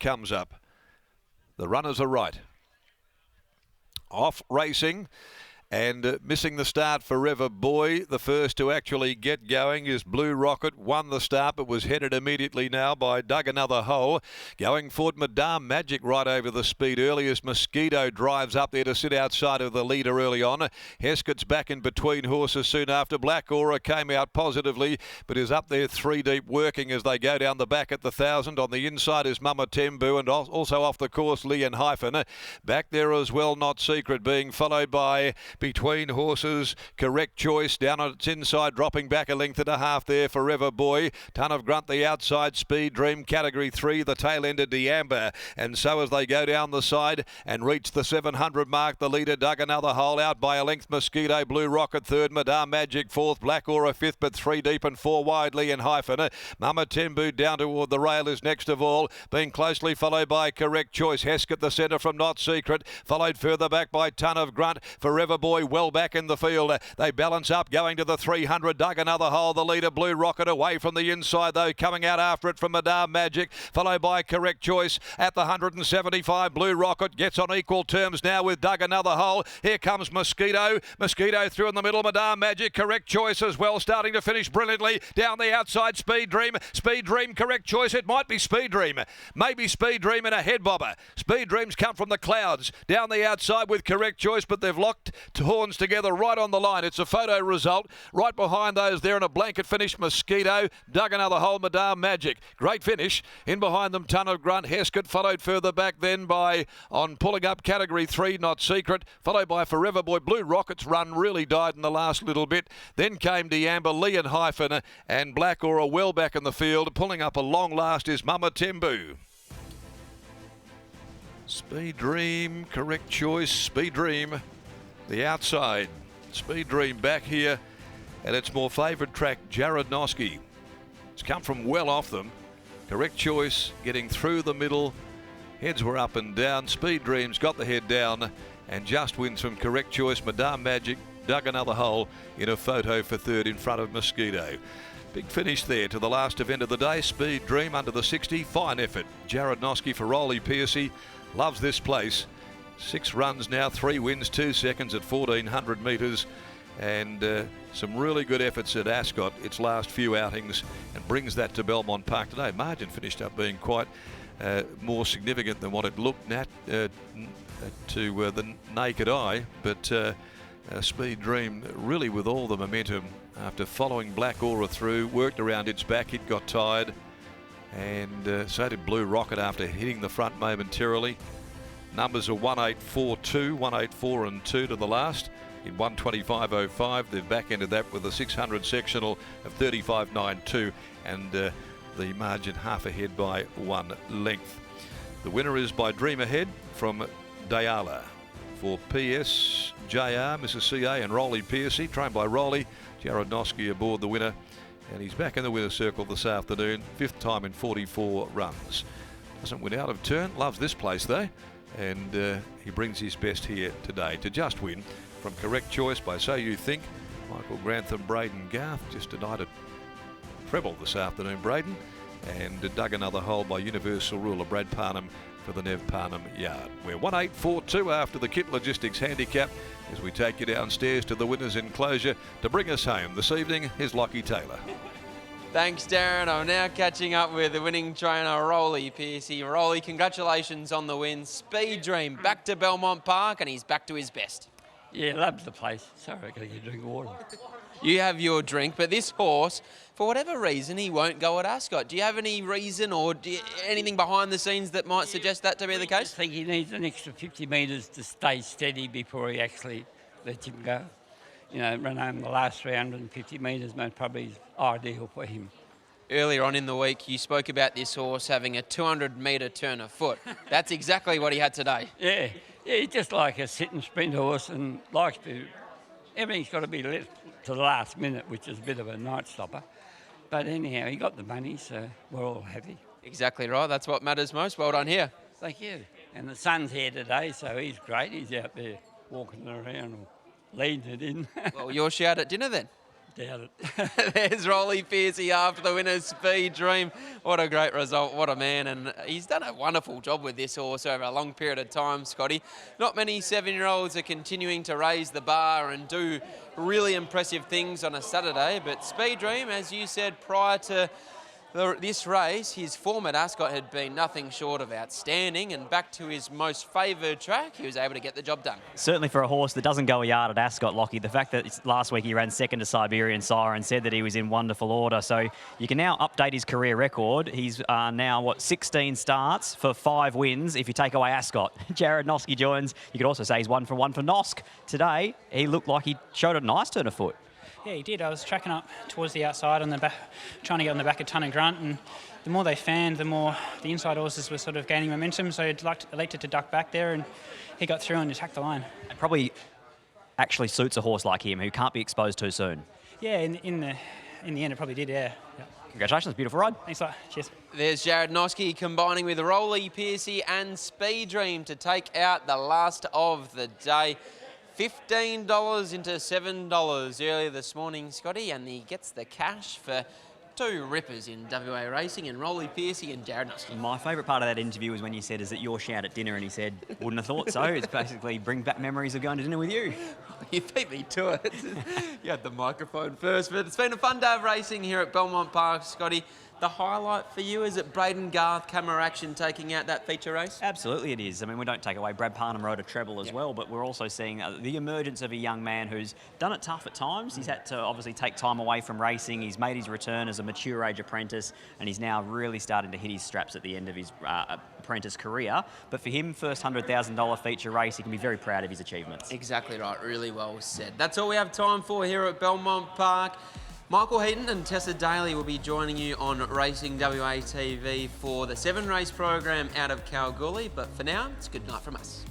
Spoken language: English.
comes up. The runners are right. Off racing. And missing the start, Forever Boy. The first to actually get going is Blue Rocket. Won the start, but was headed immediately now by Dug Another Hole. Going forward, Madame Magic right over the speed early as Mosquito drives up there to sit outside of the leader early on. Heskett's back in between horses soon after. Black Aura came out positively, but is up there 3 deep working as they go down the back at the 1,000. On the inside is Mama Tembu, and also off the course, Lee and Hyphen. Back there as well, Not Secret, being followed by between horses, Correct Choice down on its inside, dropping back a length and a half there. Forever Boy, Ton of Grunt the outside, Speed Dream category 3, the tail end of D'Amber, and so as they go down the side and reach the 700 mark, the leader Dug Another Hole out by a length. Mosquito, Blue Rocket third, Madame Magic fourth, Black Aura fifth, but 3 deep and 4 wide. Lee and Hyphen. Mama Tembu down toward the rail is next of all, being closely followed by Correct Choice. Heskett the centre from Not Secret, followed further back by Ton of Grunt. Forever Boy well back in the field. They balance up going to the 300. Dug Another Hole, the leader Blue Rocket away from the inside though, coming out after it from Madame Magic, followed by Correct Choice at the 175. Blue Rocket gets on equal terms now with Dug Another Hole. Here comes Mosquito through in the middle. Madame Magic, Correct Choice as well, starting to finish brilliantly down the outside. Speed Dream, Correct Choice. It might be Speed Dream, maybe Speed Dream in a head bobber. Speed Dream's come from the clouds down the outside with Correct Choice, but they've locked horns together right on the line. It's a photo result. Right behind those there in a blanket finish, Mosquito, Dug Another Hole, Madame Magic. Great finish. In behind them, Ton of Grunt, Heskett, followed further back then by, on pulling up category 3, Not Secret, followed by Forever Boy. Blue Rocket's run really died in the last little bit. Then came D'Amber, Lee and Hyphen, and Black Aura well back in the field. Pulling up a long last is Mama Tembu. Speed Dream, Correct Choice, Speed Dream. The outside, Speed Dream back here, and its more favoured track, Jared Noski. It's come from well off them. Correct Choice getting through the middle. Heads were up and down. Speed Dream's got the head down and just wins from Correct Choice. Madame Magic Dug Another Hole in a photo for third in front of Mosquito. Big finish there to the last event of the day. Speed Dream under the 60. Fine effort. Jared Noski for Rolly Piercy. Loves this place. 6 runs now, 3 wins, 2 seconds at 1,400 metres, and some really good efforts at Ascot its last few outings, and brings that to Belmont Park today. Margin finished up being quite more significant than what it looked at to the naked eye, but Speed Dream really with all the momentum after following Black Aura through, worked around its back, it got tired, and so did Blue Rocket after hitting the front momentarily. Numbers are 1842, 184 and 2 to the last in 125.05. They've back-ended that with a 600 sectional of 35.92 and the margin half ahead by 1 length. The winner is by Dream Ahead from Dayala. For PS, JR, Mrs. CA and Rolly Piercy, trained by Rolly. Jared Noski aboard the winner, and he's back in the winner's circle this afternoon. 5th time in 44 runs. Doesn't win out of turn, loves this place though. And he brings his best here today to just win from Correct Choice by So You Think. Michael Grantham, Braden Garth, just denied a treble this afternoon, Braden. And Dug Another Hole by Universal Ruler, Brad Parnham for the Nev Parnham Yard. We're 1842 after the Kit Logistics Handicap as we take you downstairs to the winner's enclosure. To bring us home this evening is Lockie Taylor. Thanks, Darren. I'm now catching up with the winning trainer, Rolly Piercy. Rolly, congratulations on the win. Speed Dream back to Belmont Park, and he's back to his best. Yeah, loves the place. Sorry, I gotta get a drink of water. You have your drink, but this horse, for whatever reason, he won't go at Ascot. Do you have any reason or anything behind the scenes that might suggest that to be the case? I think he needs an extra 50 metres to stay steady before he actually lets him go. You know, run home the last 350 metres most probably is ideal for him. Earlier on in the week, you spoke about this horse having a 200-metre turn of foot. That's exactly what he had today. Yeah, he's just like a sit and sprint horse and likes to... Everything's got to be left to the last minute, which is a bit of a night stopper. But anyhow, he got the money, so we're all happy. Exactly right. That's what matters most. Well done here. Thank you. And the sun's here today, so he's great. He's out there walking around or leading it in. Well, you're out at dinner then? Doubt it. There's Rolly Piercy after the winner's Speed Dream. What a great result, what a man. And he's done a wonderful job with this horse over a long period of time, Scotty. Not many 7-year-olds are continuing to raise the bar and do really impressive things on a Saturday, but Speed Dream, as you said, prior to this race, his form at Ascot had been nothing short of outstanding, and back to his most favoured track, he was able to get the job done. Certainly for a horse that doesn't go a yard at Ascot, Lockie, the fact that last week he ran second to Siberian Siren said that he was in wonderful order. So you can now update his career record. He's now, 16 starts for 5 wins if you take away Ascot. Jared Noske joins. You could also say he's 1 for 1 for Nosk. Today, he looked like he showed a nice turn of foot. Yeah, he did. I was tracking up towards the outside on the back, trying to get on the back of Ton and Grunt, and the more they fanned, the more the inside horses were sort of gaining momentum, so he elected to duck back there, and he got through and attacked the line. It probably actually suits a horse like him who can't be exposed too soon. Yeah, in the end it probably did, yeah. Congratulations, beautiful ride. Thanks a lot. Cheers. There's Jared Noske combining with Rolly Piercy and Speed Dream to take out the last of the day. $15 into $7 earlier this morning, Scotty, and he gets the cash for 2 rippers in WA Racing, and Rolly Piercy and Jared Noske. My favourite part of that interview was when you said, "Is it your shout at dinner?" And he said, "Wouldn't have thought so." It's basically bring back memories of going to dinner with you. You beat me to it. You had the microphone first, but it's been a fun day of racing here at Belmont Park, Scotty. The highlight for you, is it Braden Garth camera action taking out that feature race? Absolutely it is. I mean, we don't take away Brad Parnham rode a treble as well, but we're also seeing the emergence of a young man who's done it tough at times. He's had to obviously take time away from racing. He's made his return as a mature age apprentice, and he's now really starting to hit his straps at the end of his apprentice career. But for him, first $100,000 feature race, he can be very proud of his achievements. Exactly right, really well said. That's all we have time for here at Belmont Park. Michael Heaton and Tessa Daly will be joining you on Racing WA TV for the 7 race program out of Kalgoorlie. But for now, it's good night from us.